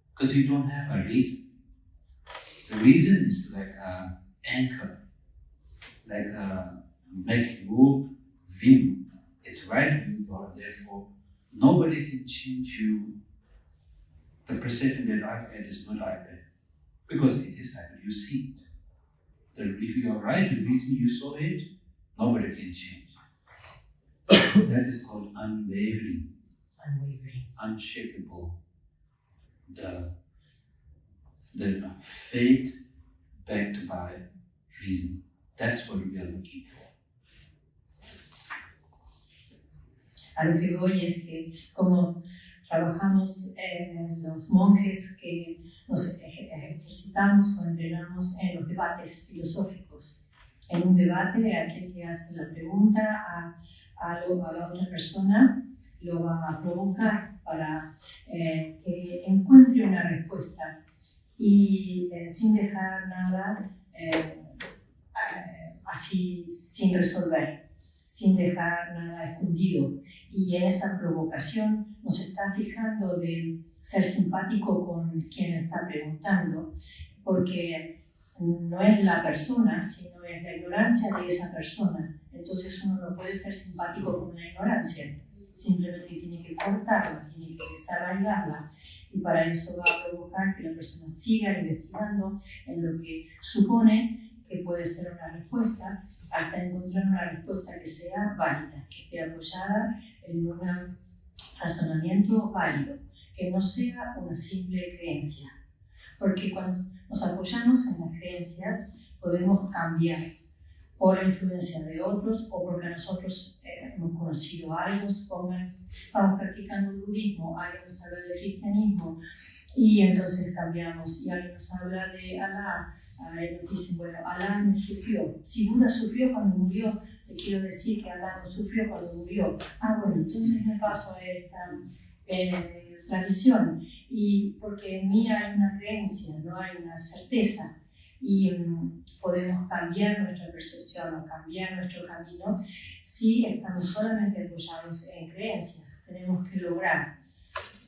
Because you don't have a reason. The reason is like an anchor, like make you view. It's right view, but therefore nobody can change you. The perception that I had is not I had. Because it is happening, you see it. If you are right reason you saw it, nobody can change. That is called unwavering, unshakable. The faith backed by reason. That's what we are looking for. A lo que voy es que como trabajamos los monjes que nos ejercitamos o entrenamos en los debates filosóficos. En un debate, aquel que hace la pregunta a la otra persona lo va a provocar para que encuentre una respuesta y sin dejar nada así sin resolver, sin dejar nada escondido. Y en esa provocación nos está fijando de ser simpático con quien está preguntando, porque no es la persona, sino es la ignorancia de esa persona. Entonces uno no puede ser simpático con una ignorancia, simplemente tiene que cortarla, tiene que desarraigarla, y para eso va a provocar que la persona siga investigando en lo que supone que puede ser una respuesta, hasta encontrar una respuesta que sea válida, que esté apoyada en un razonamiento válido, que no sea una simple creencia. Porque cuando nos apoyamos en las creencias, podemos cambiar por la influencia de otros o porque nosotros hemos conocido algo, estamos practicando el budismo, alguien nos habla del cristianismo y entonces cambiamos, y alguien nos habla de Alá, nos dicen, bueno, Alá no sufrió. Si Buda sufrió cuando murió, te quiero decir que Alá no sufrió cuando murió. Bueno, entonces me paso a esta tradición, y porque en mí hay una creencia, no hay una certeza. Y podemos cambiar nuestra percepción o cambiar nuestro camino si estamos solamente apoyados en creencias. Tenemos que lograr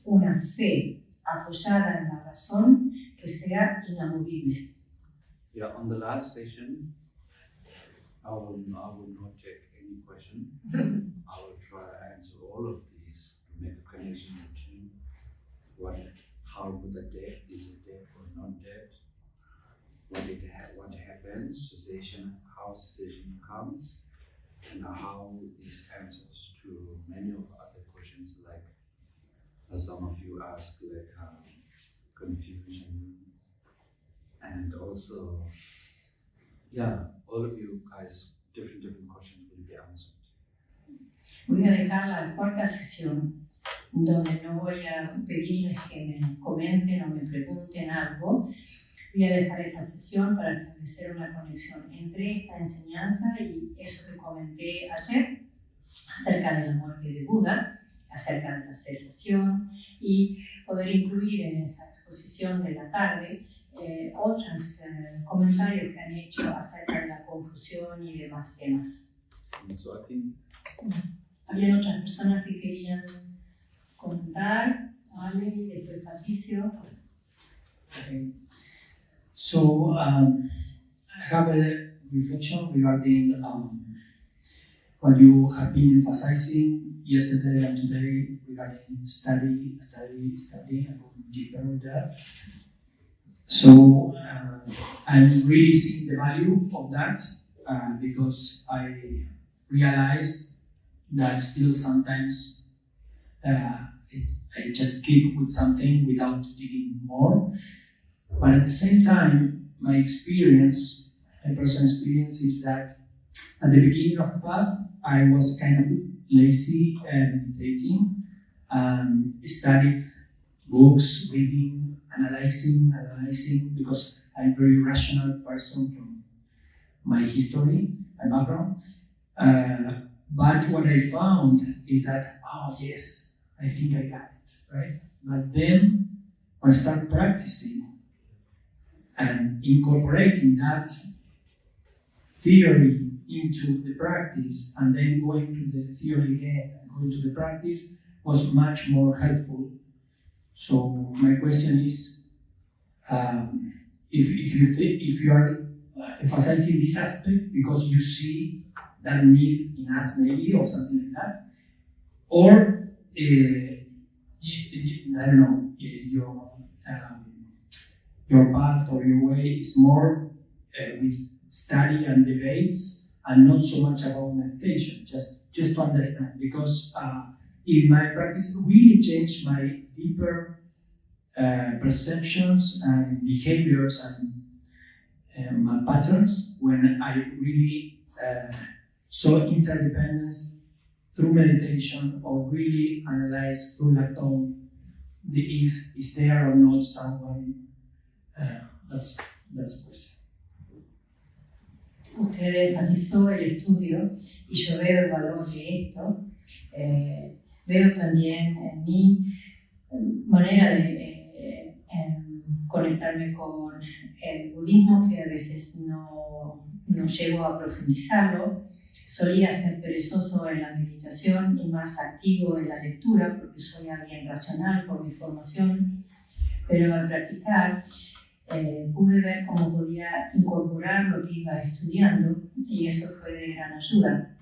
una fe apoyada en la razón que sea inamovible. Yeah, on the last session, I will not take any question. I will try to answer all of these to make a connection between how Buddha dead, is it dead or not dead? What happens, cessation, how cessation comes, and how this answers to many of other questions, like some of you ask, like confusion, and also, yeah, all of you guys, different questions will be answered. Voy a dejar la cuarta sesión, donde no voy a pedirles que me comenten o me pregunten algo. Voy a dejar esa sesión para establecer una conexión entre esta enseñanza y eso que comenté ayer acerca de la muerte de Buda, acerca de la cesación, y poder incluir en esa exposición de la tarde otros comentarios que han hecho acerca de la confusión y demás temas. So I think Habían otras personas que querían comentar, Ale, después Patricio. Okay. So I have a reflection regarding what you have been emphasizing yesterday and today regarding study, and going deeper there. So I'm really seeing the value of that because I realize that still sometimes I just keep with something without digging more. But at the same time, my experience, my personal experience, is that at the beginning of the path, I was kind of lazy meditating, studied books, reading, analyzing, because I'm a very rational person from my history, my background. But what I found is that, oh yes, I think I got it, right? But then when I started practicing and incorporating that theory into the practice and then going to the theory again and going to the practice was much more helpful. So my question is, if you are emphasizing this aspect because you see that need in us maybe or something like that, or I don't know, your path or your way is more with study and debates and not so much about meditation, just to understand, because in my practice really changed my deeper perceptions and behaviors and my patterns when I really saw interdependence through meditation, or really analyze through Lacan if is there or not someone. That's the question. Usted enfatizó el estudio y yo veo el valor de esto. Veo también en mi manera de conectarme con el budismo, que a veces no llego a profundizarlo. Solía ser perezoso en la meditación y más activo en la lectura, porque soy alguien racional por mi formación, pero al practicar pude ver cómo podía incorporar lo que iba estudiando, y eso fue de gran ayuda.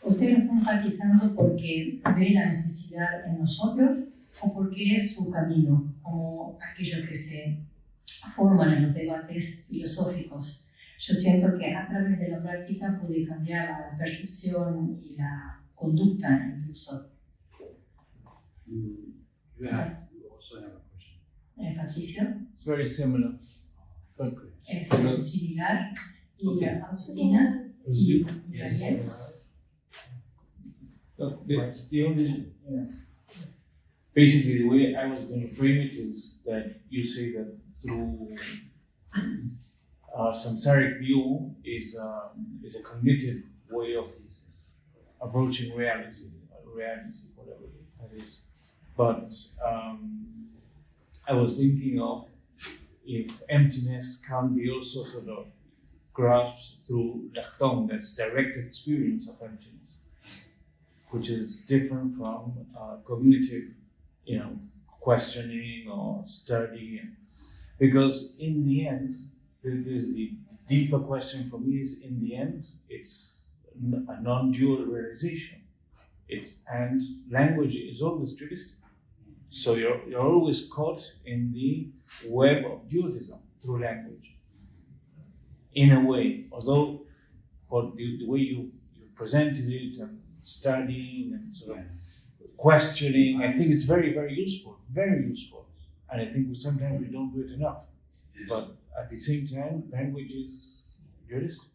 Usted lo está enfatizando porque ve la necesidad en nosotros o porque es su camino, como aquellos que se forman en los debates filosóficos. Yo siento que a través de la práctica pude cambiar la percepción y la conducta incluso. You also have a question. Patricio, It's very similar. But es similar. Y Agustina y Gabriel. the only, basically the way I was going to frame it is that you say that through samsaric view is a cognitive way of approaching reality, whatever that is. But I was thinking of if emptiness can be also sort of grasped through Lacan, that's direct experience of emptiness, which is different from cognitive, questioning or studying. Because in the end, this is the deeper question for me, is in the end, it's a non-dual realization. And language is always dualistic. So you're always caught in the web of dualism through language. In a way, although for the way you presented it and studying and sort of questioning, I think it's very, very useful, and I think sometimes we don't do it enough. But at the same time, language is dualistic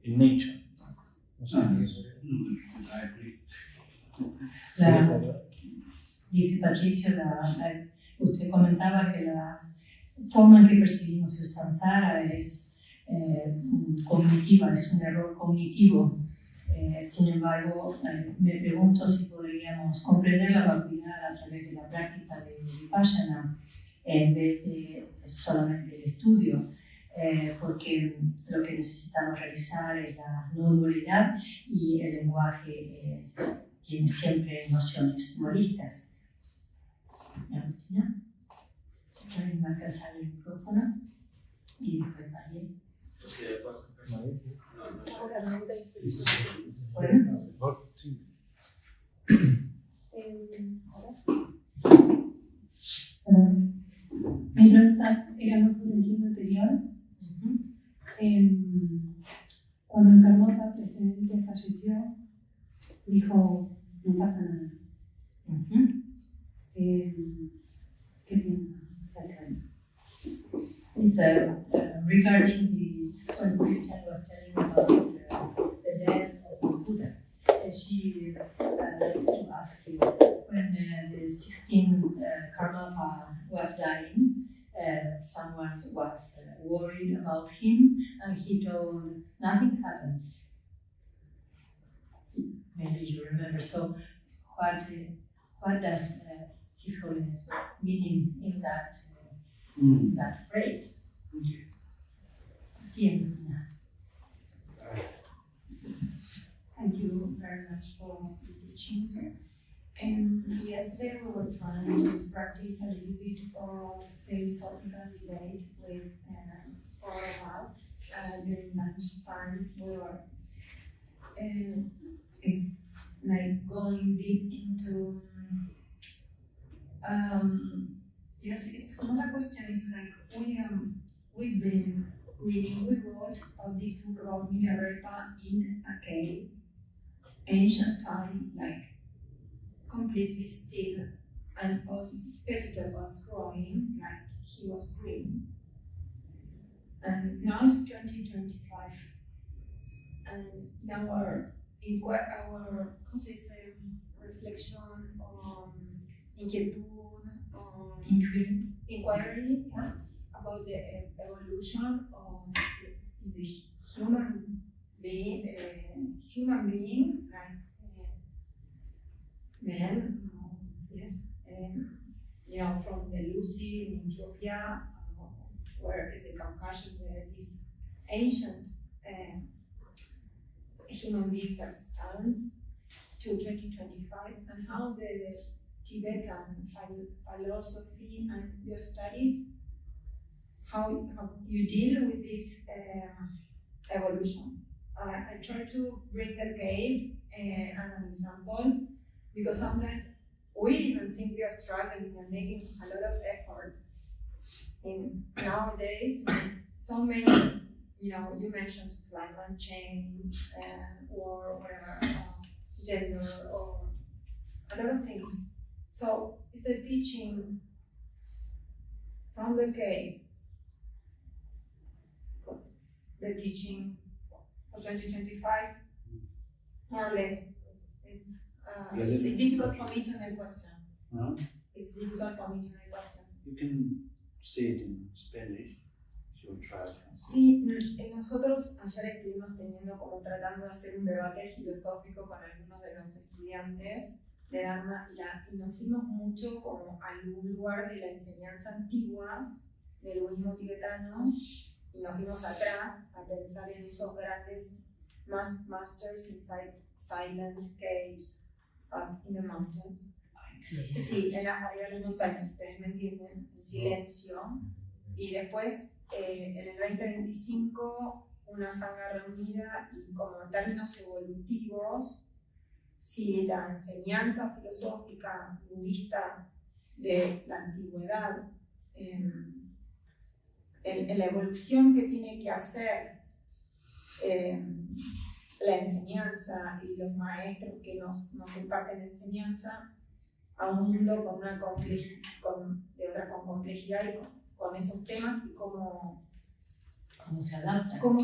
in nature. I agree. Dice Patricio, usted comentaba que la forma en que percibimos el samsara es cognitiva, es un error cognitivo. Sin embargo, me pregunto si podríamos comprender la vacuidad a través de la práctica de Vipassana en vez de solamente el estudio, porque lo que necesitamos realizar es la no dualidad, y el lenguaje tiene siempre nociones dualistas. Agustina, pueden marcar el micrófono y después Ariel. Bueno. Mi pregunta era más sobre el tiempo anterior. Cuando el Karmapa precedente falleció, dijo, no pasa nada. ¿Qué piensa acerca de eso? It's regarding when Christian was telling about the death of the Buddha, and she likes to ask you, when the 16th Karmapa was dying, someone was worried about him, and he told, nothing happens. Maybe you remember. So what does His Holiness meaning in that phrase? Sí, Thank you very much for the teachings. And yesterday we were trying to practice a little bit of philosophical debate with all of us. During lunchtime, we were it's like going deep into yes, it's not a question, it's like we've been reading, we wrote this book about Milarepa in a cave, ancient time, like completely still, and all vegetable was growing, like he was green. And now it's 2025, and our reflection on inquietud, on inquiry is about the evolution of the human being, like men, yes, from the Lucy in Ethiopia, where the Caucasian, where this ancient human being that stands to 2025, and how the Tibetan philosophy and your studies, how you deal with this evolution. I try to bring the cave as an example, because sometimes we even think we are struggling and making a lot of effort. In nowadays, so many, you mentioned climate change, or whatever, gender, or a lot of things. So is the teaching from the cave, the teaching for 2025, more or less? It's difficult for me to make questions. Huh? It's difficult for me to make questions. You can say it in Spanish. You'll try. Sí, nosotros ayer estuvimos tratando de hacer un debate filosófico con algunos de los estudiantes de Dharma, y nos fuimos mucho como a algún lugar de la enseñanza antigua del budismo tibetano, y nos fuimos atrás a pensar en esos grandes masters inside silent caves up in the mountains. Sí, en las arriba de las montañas, ustedes me entienden, en silencio. Y después, en el 2025, una sangha reunida, y como en términos evolutivos, si la enseñanza filosófica budista de la antigüedad, en la evolución que tiene que hacer la enseñanza y los maestros que nos imparten enseñanza a un mundo con complejidad y con esos temas, y cómo se adapta. How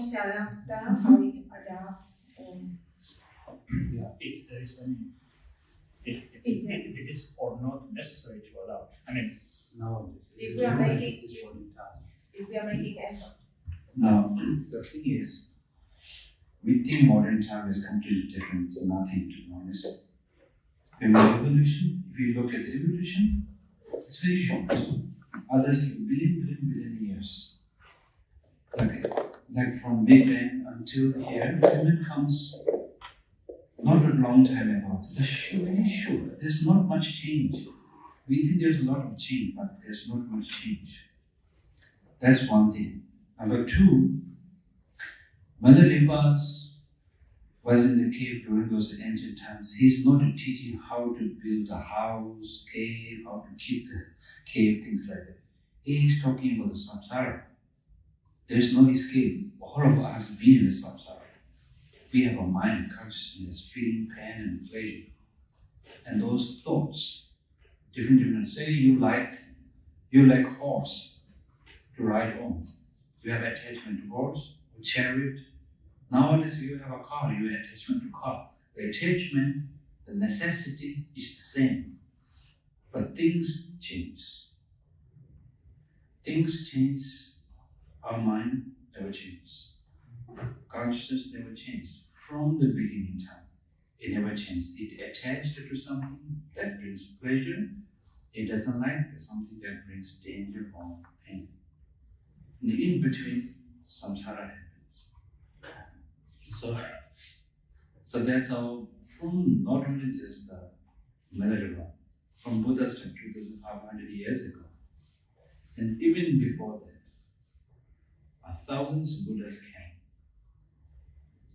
it adapts. Yeah, if there is any, if it is or not necessary to allow. I mean, No, If we are making effort. Now, the thing is, we think modern time is completely different. It's nothing, to be honest. In evolution, if you look at evolution, it's very short. Others like billion years. Like from Big Bang until here, human comes not a long time ago. It's very short. There's not much change. We think there's a lot of change, but there's not much change. That's one thing. Number two, Mother Ripa was in the cave during those ancient times. He's not teaching how to build a house, cave, how to keep the cave, things like that. He's talking about the samsara. There's no escape. All of us being in the samsara. We have a mind, consciousness, feeling pain and pleasure. And those thoughts, different. Say you like horse to ride on. You have attachment to horse or chariot. Nowadays you have a car, you have attachment to car. The attachment, the necessity is the same. But things change. Things change. Our mind never changes. Consciousness never changes. From the beginning time, it never changes. It attached to something that brings pleasure. It doesn't like something that brings danger or pain. In between, samsara happens. So, So that's how, from not only just the Minerva, from Buddha's time 2,500 years ago, and even before that, thousands of Buddhas came.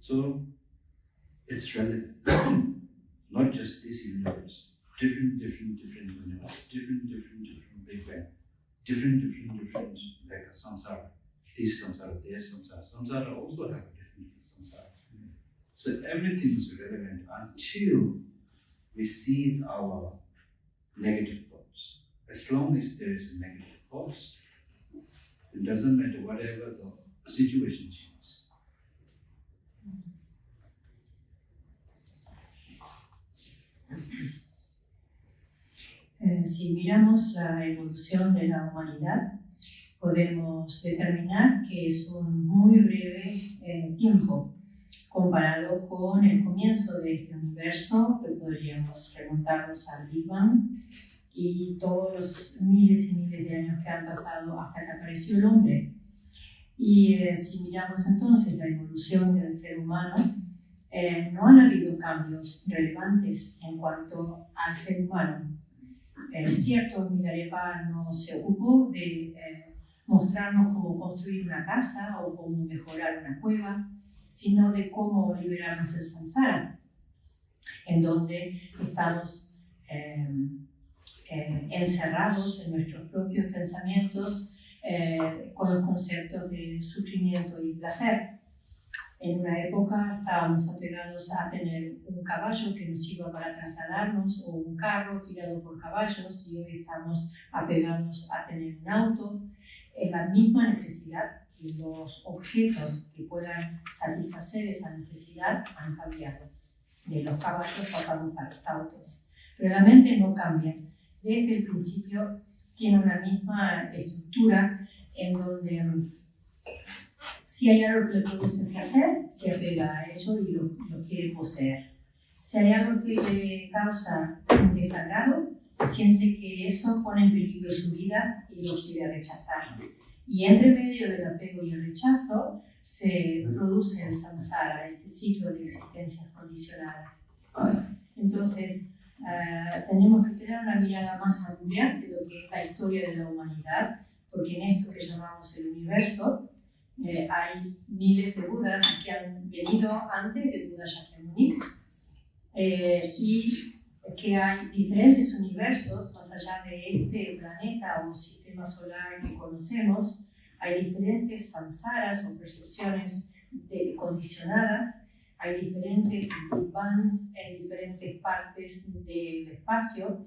So it's relevant, not just this universe, different universe, different Big Bang, different like a samsara, this samsara, samsara also have a different samsara. So everything is relevant until we cease our negative thoughts. As long as there is negative thoughts, it doesn't matter whatever the situation changes. Si miramos la evolución de la humanidad, podemos determinar que es un muy breve tiempo comparado con el comienzo de este universo, que podríamos remontarnos al Big Bang y todos los miles y miles de años que han pasado hasta que apareció el hombre. Y si miramos entonces la evolución del ser humano, no han habido cambios relevantes en cuanto al ser humano. Es cierto, Milarepa no se ocupó de mostrarnos cómo construir una casa o cómo mejorar una cueva, sino de cómo liberarnos del samsara, en donde estamos encerrados en nuestros propios pensamientos con los conceptos de sufrimiento y placer. En una época estábamos apegados a tener un caballo que nos sirva para trasladarnos o un carro tirado por caballos, y hoy estamos apegados a tener un auto. Es la misma necesidad, y los objetos que puedan satisfacer esa necesidad han cambiado. De los caballos pasamos a los autos. Pero la mente no cambia. Desde el principio tiene una misma estructura en donde si hay algo que le produce placer, se apega a ello y lo quiere poseer. Si hay algo que le causa un desagrado, siente que eso pone en peligro su vida y lo quiere rechazar. Y entre medio del apego y el rechazo se produce el samsara, el ciclo de existencias condicionadas. Entonces, tenemos que tener una mirada más amplia de lo que es la historia de la humanidad, porque en esto que llamamos el universo, hay miles de Budas que han venido antes de Buda Shakyamuni, y que hay diferentes universos más allá de este planeta o sistema solar que conocemos. Hay diferentes samsaras o percepciones condicionadas, hay diferentes Big Bangs en diferentes partes del espacio,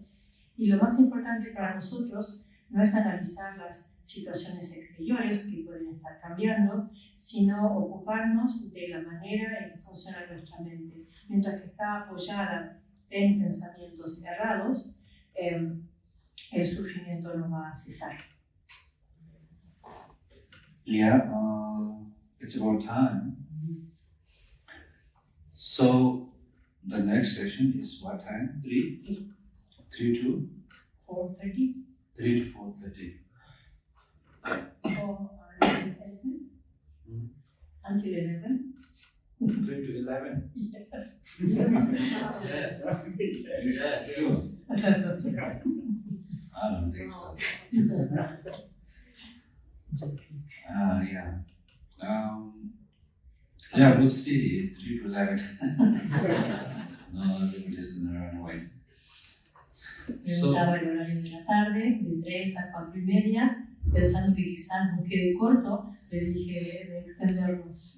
y lo más importante para nosotros no es analizar las situaciones exteriores que pueden estar cambiando, sino ocuparnos de la manera en que funciona nuestra mente. Mientras que está apoyada en pensamientos errados, el sufrimiento no va a cesar. Yeah, it's about time. So the next session is what time? 3 to 4:30 3 to 4:30. or until 11? Until 11? 3 to 11. Yes. Yeah, sure. I don't think so. Yeah, we'll see. 3 to 11. No, everybody's gonna run away. Preguntaba el horario de la tarde, de 3 a 4:30, pensando que quizás nos quede corto, le dije de extendernos.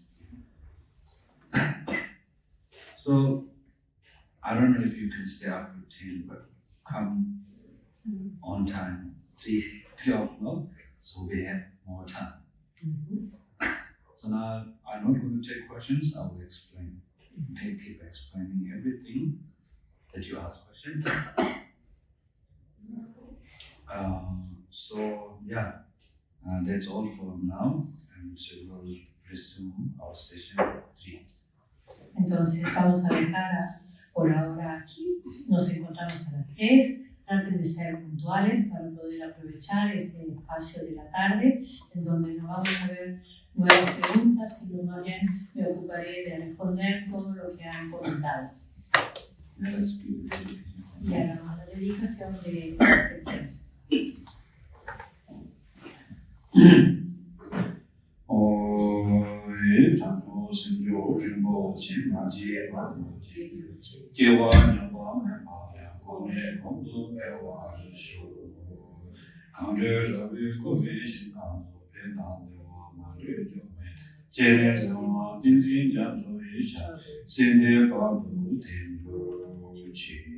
So, I don't know if you can stay up to 10, but come on time, 3 o'clock, so we have more time. So now, I'm not going to take questions, I will explain. Okay, keep explaining everything that you ask questions. So, yeah, that's all for now, and so we'll resume our session at 3. Entonces vamos a dejar por ahora aquí, nos encontramos a las 3, traten de ser puntuales para poder aprovechar ese espacio de la tarde en donde nos vamos a ver nuevas preguntas, sino más bien me ocuparé de responder todo lo que han comentado. Y hagamos la dedicación de esta sesión. 장조 신조 rinpo chinma jiye padu jewa nyamba menpa ya kone kondu pewa rishu kanje rabi kobe shinkanzo pendan dewa mare jome jere zama dinzin janzo isha sende padu tenjo chi.